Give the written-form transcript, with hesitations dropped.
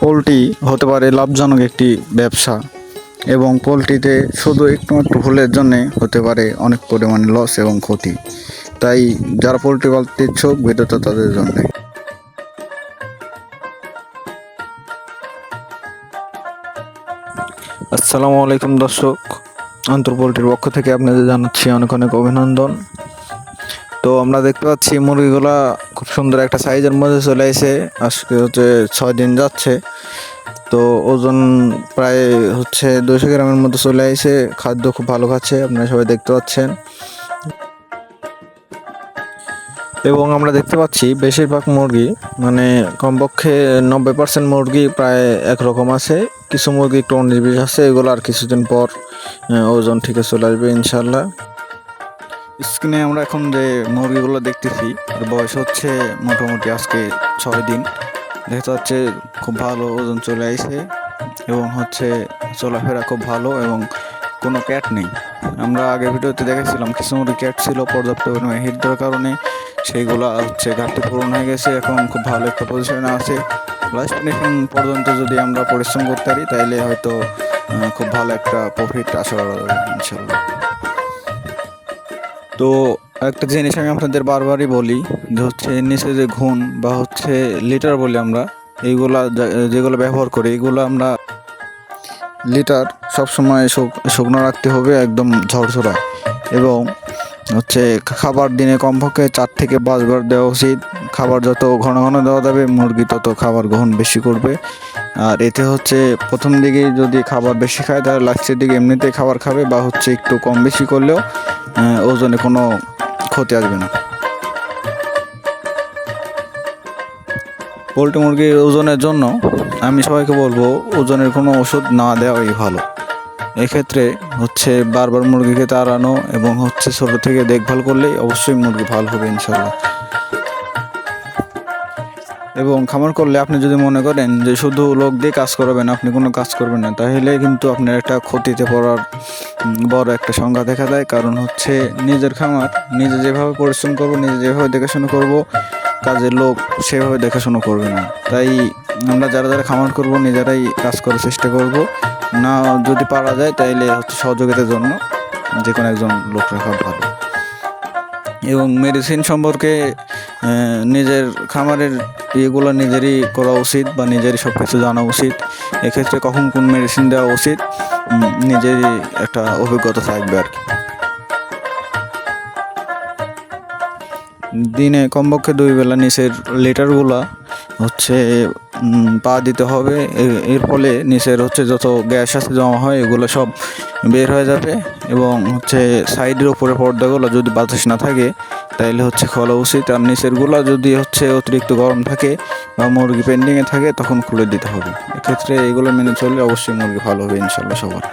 Poultry হতে পারে লাভজনক একটি ব্যবসা এবং পোলট্রিতে শুধু একটু ভুলের জন্যে হতে পারে অনেক পরিমাণে লস এবং ক্ষতি। তাই যারা পোলট্রি পালতে ইচ্ছুক ভিডিওটা তাদের জন্য। আসসালামু আলাইকুম দর্শক, অন্তর পোলট্রির পক্ষ থেকে আপনাদের জানাচ্ছি অনেক অনেক অভিনন্দন। তো আমরা দেখতে পাচ্ছি মুরগিগুলা খুব সুন্দর একটা সাইজের মধ্যে চলে আসে। আজকে হচ্ছে 6 দিন যাচ্ছে। তো ওজন প্রায় হচ্ছে 200 গ্রামের মতো চলে আসে। খাদ্য খুব ভালো খাচ্ছে, আপনারা সবাই দেখতে পাচ্ছেন। এবং আমরা দেখতে পাচ্ছি বেশিরভাগ মুরগি মানে কমপক্ষে 90% মুরগি প্রায় একরকম আছে। কিছু মুরগি একটু 19-20 আছে, এগুলো আর কিছুদিন পর ওজন ঠিক চলে আসবে ইনশাল্লাহ। স্ক্রিনে আমরা এখন যে মুরগিগুলো দেখতেছি এর বয়স হচ্ছে মোটামুটি আজকে 6 দিন। দেখতে পাচ্ছে খুব ভালো ওজন চলে আসে এবং হচ্ছে চলাফেরা খুব ভালো এবং কোনো ক্যাট নেই। আমরা আগের ভিডিওতে দেখেছিলাম কিছু মুরগি ক্যাট ছিল, পর্যাপ্ত পরিমাণে হিট দেওয়ার কারণে সেইগুলো হচ্ছে ঘাটতি পূরণ হয়ে গেছে। এখন খুব ভালো একটা পজিশনে আছে। লাস্ট ফিনিশিং পর্যন্ত যদি আমরা পরিশ্রম করতে পারি তাইলে হয়তো খুব ভালো একটা প্রফিট আশা করা যাবে ইনশাল্লাহ। তো একটা জিনিস আমি আপনাদের বারবারই বলি যে হচ্ছে নিচে যে ঘুণ বা হচ্ছে লিটার বলি আমরা, এইগুলা যেগুলো ব্যবহার করি এগুলো আমরা লিটার সবসময় শুকনো রাখতে হবে, একদম ঝরঝরা। এবং হচ্ছে খাবার দিনে কমপক্ষে 4 থেকে 5 বার দেওয়া উচিত। খাবার যত ঘন ঘন দেওয়া যাবে মুরগি তত খাবার গ্রহণ বেশি করবে। আর এতে হচ্ছে প্রথম দিকে যদি খাবার বেশি খায় তাহলে লাস্টের দিকে এমনিতেই খাবার খাবে বা হচ্ছে একটু কম বেশি করলেও ওজনে কোনো ক্ষতি আসবে না। পোলট্রি মুরগির ওজনের জন্য আমি সবাইকে বলবো ওজনের কোনো ওষুধ না দেওয়াই ভালো। এক্ষেত্রে হচ্ছে বারবার মুরগিকে তাড়ানো এবং হচ্ছে ছোটো থেকে দেখভাল করলেই অবশ্যই মুরগি ভালো হবে ইনশাল্লাহ। এবং খামার করলে আপনি যদি মনে করেন যে শুধু লোক দিয়ে কাজ করাবেন, আপনি কোনো কাজ করবেন না, তাহলে কিন্তু আপনার একটা ক্ষতিতে পড়ার বড় একটা সংখ্যা দেখা দেয়। কারণ হচ্ছে নিজের খামার নিজে যেভাবে পরিশ্রম করব, নিজে যেভাবে দেখাশোনা করব, কাজের লোক সেভাবে দেখাশোনা করবে না। তাই আমরা যারা যারা খামার করব নিজেরাই কাজ করার চেষ্টা করব। না যদি পারা যায় তাইলে হচ্ছে সহযোগিতার জন্য যে কোনো একজন লোক রাখা ভালো। এবং মেডিসিন সম্পর্কে নিজের খামারের ইয়েগুলো নিজেরই করা উচিত বা নিজেরই সব কিছু জানা উচিত। এক্ষেত্রে কখন কোন মেডিসিন দেওয়া উচিত নিজেরই একটা অভিজ্ঞতা থাকবে আর কি। দিনে কমপক্ষে 2 বেলা নিচের লিটারগুলা হচ্ছে পা দিতে হবে। এর ফলে নিচের হচ্ছে যত গ্যাস আছে জমা হয় এগুলো সব বের হয়ে যাবে। এবং হচ্ছে সাইডের উপরে পর্দাগুলো যদি বাতাস না থাকে তাইলে হচ্ছে খোলা উচিত। আর নিচেরগুলো যদি হচ্ছে অতিরিক্ত গরম থাকে বা মুরগি পেন্ডিংয়ে থাকে তখন খুলে দিতে হবে। এক্ষেত্রে এগুলো মেনে চললে অবশ্যই মুরগি ভালো হবে ইনশাল্লাহ সবার।